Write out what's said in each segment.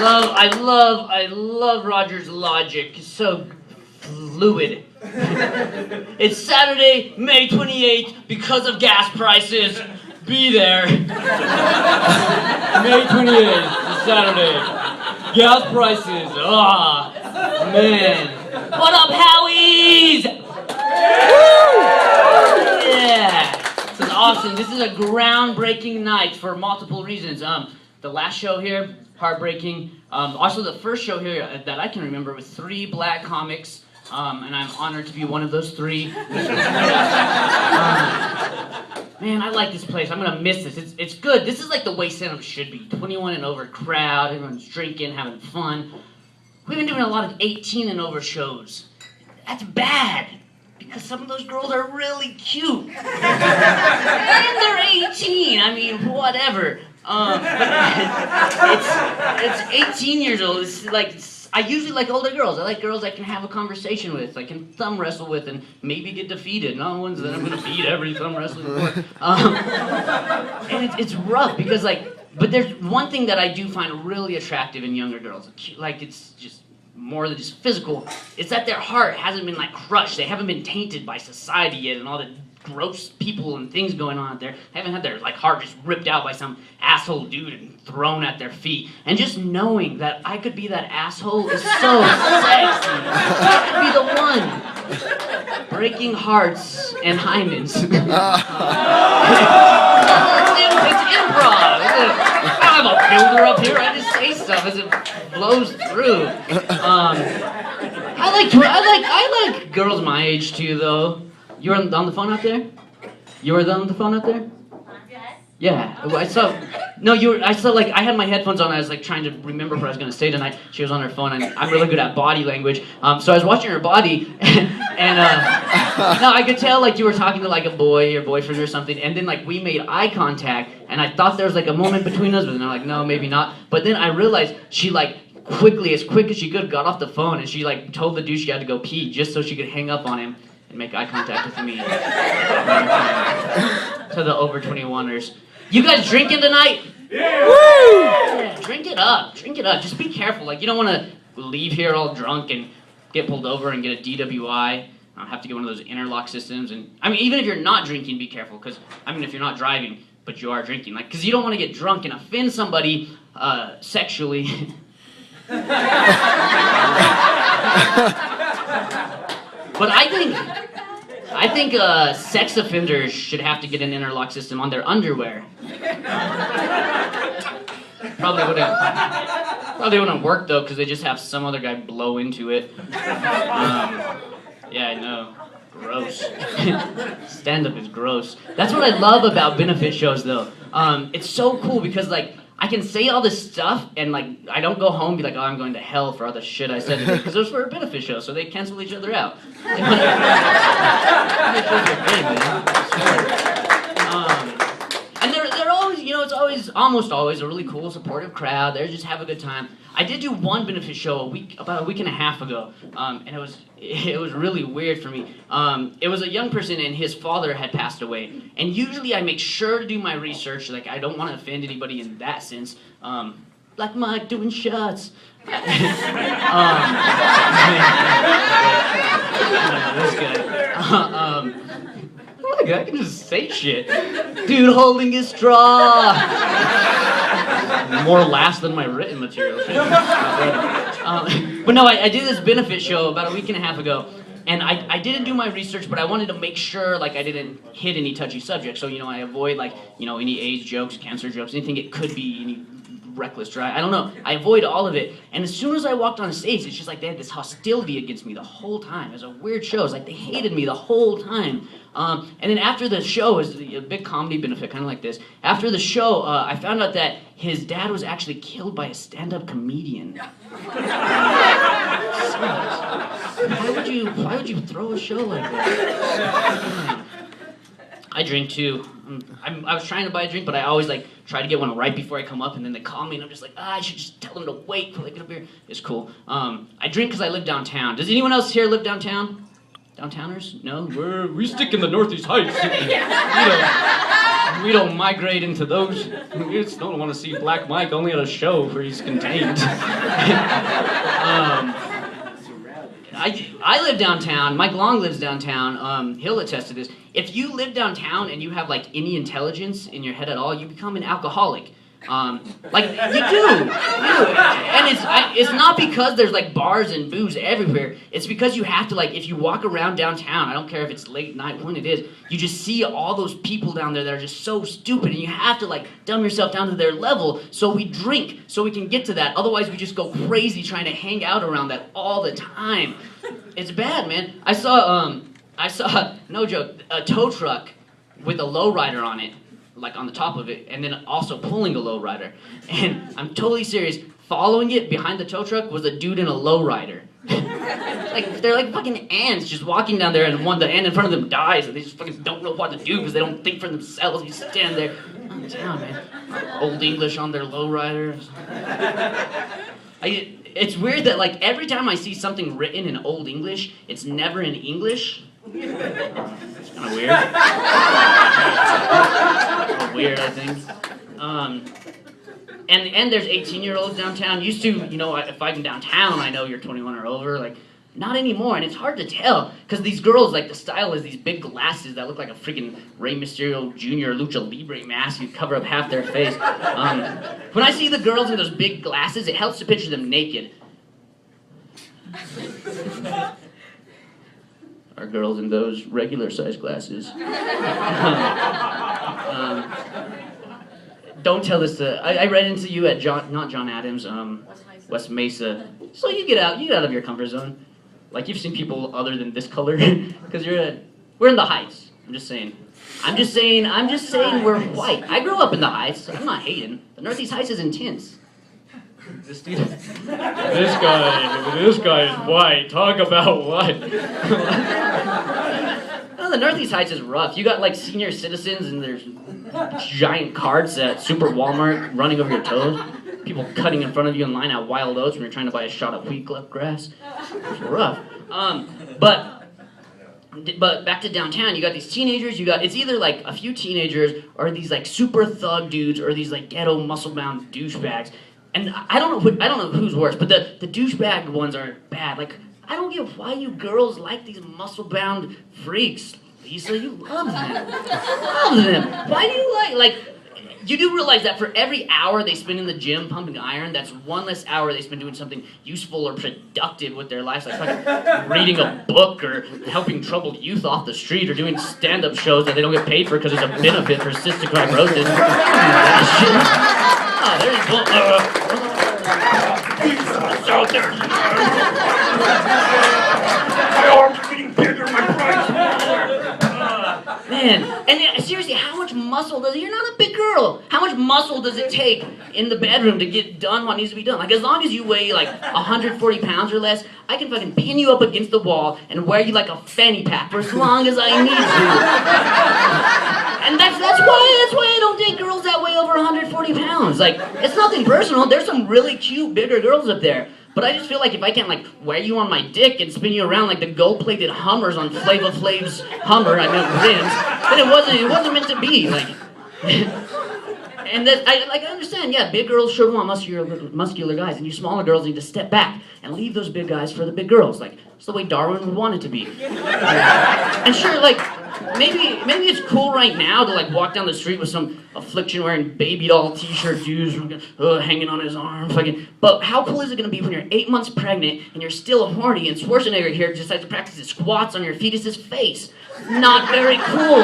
I love Roger's logic. It's so fluid. It's Saturday, May 28th, because of gas prices. Be there. May 28th, it's Saturday. Gas prices. Ah, man. What up, Howies? Yeah. This is awesome. This is a groundbreaking night for multiple reasons. The last show here, heartbreaking. Also, the first show here that I can remember with 3 black comics, and I'm honored to be one of those 3. Man, I like this place. I'm gonna miss this. It's good. This is like the way stand-up should be. 21 and over crowd, everyone's drinking, having fun. We've been doing a lot of 18 and over shows. That's bad, because some of those girls are really cute. And they're 18. I mean, whatever. It's 18 years old. It's like, I usually like older girls. I like girls I can have a conversation with, I can thumb wrestle with, and maybe get defeated. Not ones that I'm gonna beat every thumb wrestling for. And it's rough because but there's one thing that I do find really attractive in younger girls. Like, it's just more than just physical. It's that their heart hasn't been crushed. They haven't been tainted by society yet and all the gross people and things going on out there. They haven't had their heart just ripped out by some asshole dude and thrown at their feet. And just knowing that I could be that asshole is so sexy. I could be the one breaking hearts and hymens. It's improv. I don't have a builder up here. I just say stuff as it blows through. I like girls my age too, though. You were on the phone out there? You were on the phone out there? Yeah. I saw I had my headphones on. I was trying to remember what I was going to say tonight. She was on her phone, and I'm really good at body language. So I was watching her body, and no, I could tell you were talking to a boy, your boyfriend or something, and then we made eye contact, and I thought there was a moment between us, but then I'm no, maybe not. But then I realized she quickly, as quick as she could, got off the phone, and she told the dude she had to go pee just so she could hang up on him and make eye contact with me. To the over 21ers. You guys drinking tonight? Yeah! Woo! Yeah, drink it up. Just be careful. You don't want to leave here all drunk and get pulled over and get a DWI. Have to get one of those interlock systems. And I mean, even if you're not drinking, be careful. Because, if you're not driving, but you are drinking. Because you don't want to get drunk and offend somebody sexually. But I think sex offenders should have to get an interlock system on their underwear. Probably wouldn't work though, because they just have some other guy blow into it. Yeah, I know. Gross. Stand-up is gross. That's what I love about benefit shows though. It's so cool because I can say all this stuff, and I don't go home and be oh, I'm going to hell for all the shit I said today, because it was for a benefit show, so they cancel each other out. And they're always, it's almost always a really cool, supportive crowd. They just have a good time. I did do one benefit show about a week and a half ago, and it was really weird for me. It was a young person, and his father had passed away. And usually I make sure to do my research. I don't want to offend anybody in that sense. Like Mike doing shots. This guy. Look, I can just say shit. Dude holding his straw. More laughs than my written material. But no, I did this benefit show about a week and a half ago, and I didn't do my research, but I wanted to make sure I didn't hit any touchy subjects. So I avoid any AIDS jokes, cancer jokes, anything it could be, any reckless drive. I don't know. I avoid all of it. And as soon as I walked on stage, it's just they had this hostility against me the whole time. It was a weird show. It's they hated me the whole time. And then after the show, it was a big comedy benefit, kind of like this. After the show, I found out that his dad was actually killed by a stand-up comedian. Why would you throw a show like that? I drink too. I was trying to buy a drink, but I always try to get one right before I come up, and then they call me, and I'm just I should just tell them to wait till they get up here. It's cool. I drink because I live downtown. Does anyone else here live downtown? Downtowners? No, we stick in the Northeast Heights. We don't migrate into those. We just don't want to see Black Mike only at a show where he's contained. I live downtown. Mike Long lives downtown. He'll attest to this. If you live downtown and you have like any intelligence in your head at all, you become an alcoholic. Like you do, and it's not because there's like bars and booze everywhere. It's because you have to, like, if you walk around downtown, I don't care if it's late night, when it is, you just see all those people down there that are just so stupid, and you have to like dumb yourself down to their level. So we drink so we can get to that. Otherwise, we just go crazy trying to hang out around that all the time. It's bad, man. I saw no joke, a tow truck with a lowrider on it, like on the top of it, and then also pulling a lowrider. And I'm totally serious, following it behind the tow truck was a dude in a lowrider. Like, they're like fucking ants just walking down there, and the ant in front of them dies, and they just fucking don't know what to do because they don't think for themselves. You stand there, downtown, man. Old English on their lowriders. It's weird that, like, every time I see something written in Old English, it's never in English. It's kind of weird. Weird, I think. And there's 18-year-olds downtown. Used to, if I'm downtown, I know you're 21 or over. Like, not anymore, and it's hard to tell because these girls, like, the style is these big glasses that look like a freaking Rey Mysterio Jr. Lucha Libre mask. You cover up half their face. When I see the girls in those big glasses, it helps to picture them naked. Are girls in those regular-sized glasses? Don't tell this to... I ran into you at not John Adams, West Mesa. So you get out of your comfort zone. Like, you've seen people other than this color, because we're in the Heights. I'm just saying we're white. I grew up in the Heights. I'm not hating. The Northeast Heights is intense. This guy is white. Talk about what? No, the Northeast Heights is rough. You got like senior citizens and there's giant carts at Super Walmart running over your toes. People cutting in front of you in line at Wild Oats when you're trying to buy a shot of wheat grass. It's rough. But back to downtown, you got these teenagers, it's either like a few teenagers or these like super thug dudes or these like ghetto muscle-bound douchebags. And I don't know who's worse, but the douchebag ones are bad. Like, I don't get why you girls like these muscle-bound freaks. Lisa, you love them. Why do you like, you do realize that for every hour they spend in the gym pumping iron, that's one less hour they spend doing something useful or productive with their lives, like reading a book or helping troubled youth off the street or doing stand-up shows that they don't get paid for because there's a benefit for cystic fibrosis. There you go. It's out there. My arms are getting bigger, my price. Man, and seriously, how much muscle you're not a big girl. How much muscle does it take in the bedroom to get done what needs to be done? Like, as long as you weigh like 140 pounds or less, I can fucking pin you up against the wall and wear you like a fanny pack for as long as I need to. And that's why I don't date girls that weigh over 140 pounds. Like, it's nothing personal. There's some really cute, bigger girls up there. But I just feel like if I can't, like, wear you on my dick and spin you around like the gold-plated Hummers on Flava Flav's Hummer, I meant rims, then it wasn't meant to be. Like, and I understand, yeah, big girls sure want muscular guys, and you smaller girls need to step back and leave those big guys for the big girls. Like, it's the way Darwin would want it to be. And sure, like, maybe it's cool right now to like walk down the street with some affliction-wearing baby doll t-shirt dudes hanging on his arm, fucking. But how cool is it gonna be when you're 8 months pregnant and you're still horny and Schwarzenegger here decides to practice his squats on your fetus's face? Not very cool.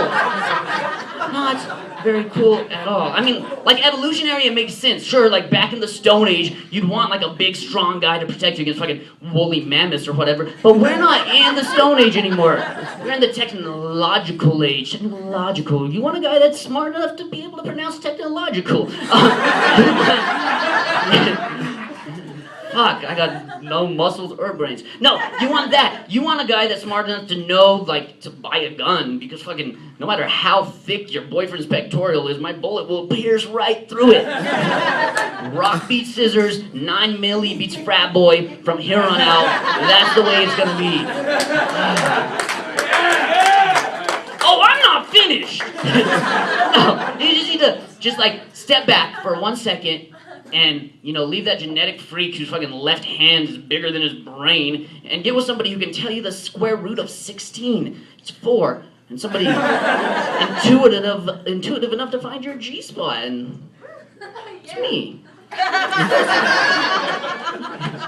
Not very cool at all. I mean, like, evolutionary, it makes sense. Sure, like, back in the Stone Age, you'd want, like, a big, strong guy to protect you against fucking woolly mammoths or whatever. But we're not in the Stone Age anymore. We're in the technological age. Technological. You want a guy that's smart enough to be able to pronounce technological. Fuck, I got no muscles or brains. No, you want that. You want a guy that's smart enough to know, like, to buy a gun, because fucking, no matter how thick your boyfriend's pectoral is, my bullet will pierce right through it. Rock beats scissors, 9 milli beats frat boy, from here on out, that's the way it's gonna be. No, you just need to like step back for 1 second and, leave that genetic freak whose fucking left hand is bigger than his brain and get with somebody who can tell you the square root of 16. It's 4. And somebody intuitive enough to find your G-spot. And it's me. Look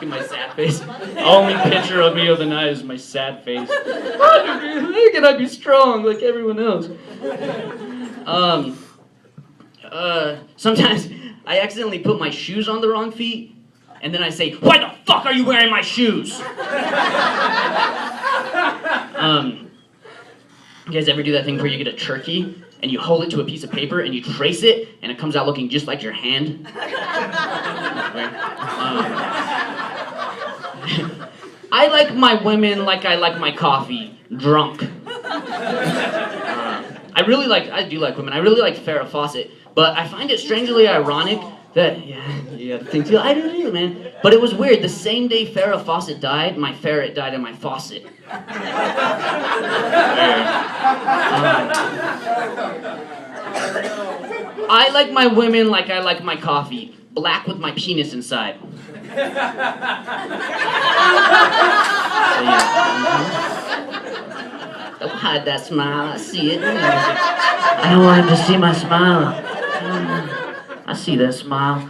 at my sad face. The only picture of me of the night is my sad face. How can I be strong like everyone else? Sometimes I accidentally put my shoes on the wrong feet, and then I say, "Why the fuck are you wearing my shoes?" You guys ever do that thing where you get a turkey and you hold it to a piece of paper and you trace it and it comes out looking just like your hand? I like my women like I like my coffee, drunk. I do like women. I really like Farrah Fawcett, but I find it strangely ironic that, I do too, man. But it was weird. The same day Farrah Fawcett died, my ferret died in my faucet. I like my women like I like my coffee, black with my penis inside. Don't hide that smile, I see it. I don't want him to see my smile. I see that smile.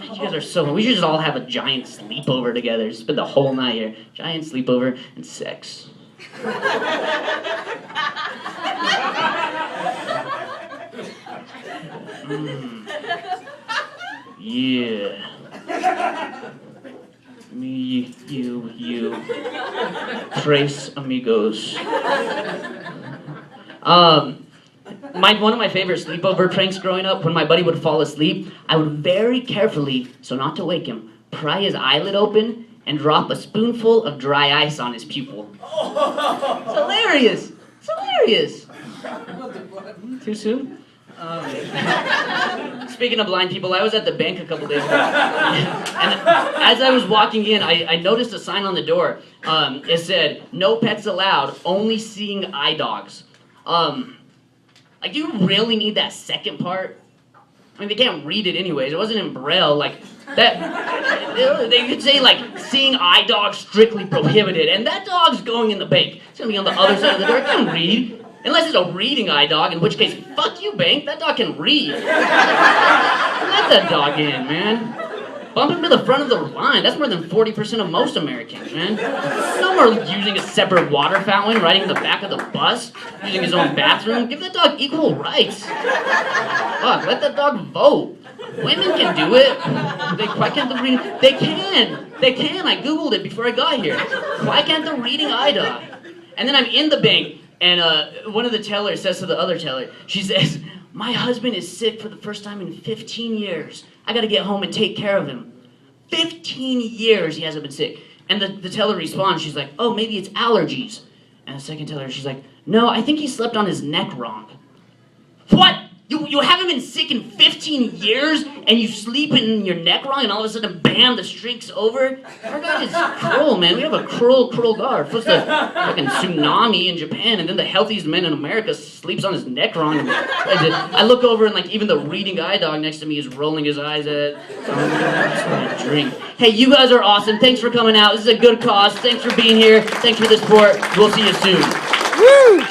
You guys are so... We should just all have a giant sleepover together. Spend the whole night here. Giant sleepover and sex. Yeah. Me, you. Tres amigos. One of my favorite sleepover pranks growing up, when my buddy would fall asleep, I would very carefully, so not to wake him, pry his eyelid open and drop a spoonful of dry ice on his pupil. It's hilarious. It's hilarious. Too soon? Speaking of blind people, I was at the bank a couple days ago, and as I was walking in, I noticed a sign on the door. It said, "No pets allowed, only seeing eye dogs." Do you really need that second part? I mean, they can't read it anyways. It wasn't in Braille, that. They could say, seeing eye dogs strictly prohibited, and that dog's going in the bank. It's gonna be on the other side of the door. It can't read. Unless it's a reading eye dog, in which case, fuck you, bank. That dog can read. Let that dog in, man. Bump him to the front of the line. That's more than 40% of most Americans, man. No more using a separate water fountain, riding in the back of the bus, using his own bathroom. Give that dog equal rights. Fuck, let that dog vote. Women can do it. Why can't the reading... They can. I Googled it before I got here. Why can't the reading eye dog? And then I'm in the bank, and one of the tellers says to the other teller, she says, "My husband is sick for the first time in 15 years. I gotta get home and take care of him." 15 years he hasn't been sick. And the teller responds, she's like, "Oh, maybe it's allergies." And the second teller, she's like, "No, I think he slept on his neck wrong." What? You haven't been sick in 15 years and you sleep in your neck wrong and all of a sudden, bam, the streak's over? Our God is cruel, man. We have a cruel God. First the fucking tsunami in Japan, and then the healthiest man in America sleeps on his neck wrong. I look over and even the reading eye dog next to me is rolling his eyes at a drink. Hey, you guys are awesome. Thanks for coming out. This is a good cause. Thanks for being here. Thanks for the support. We'll see you soon. Woo!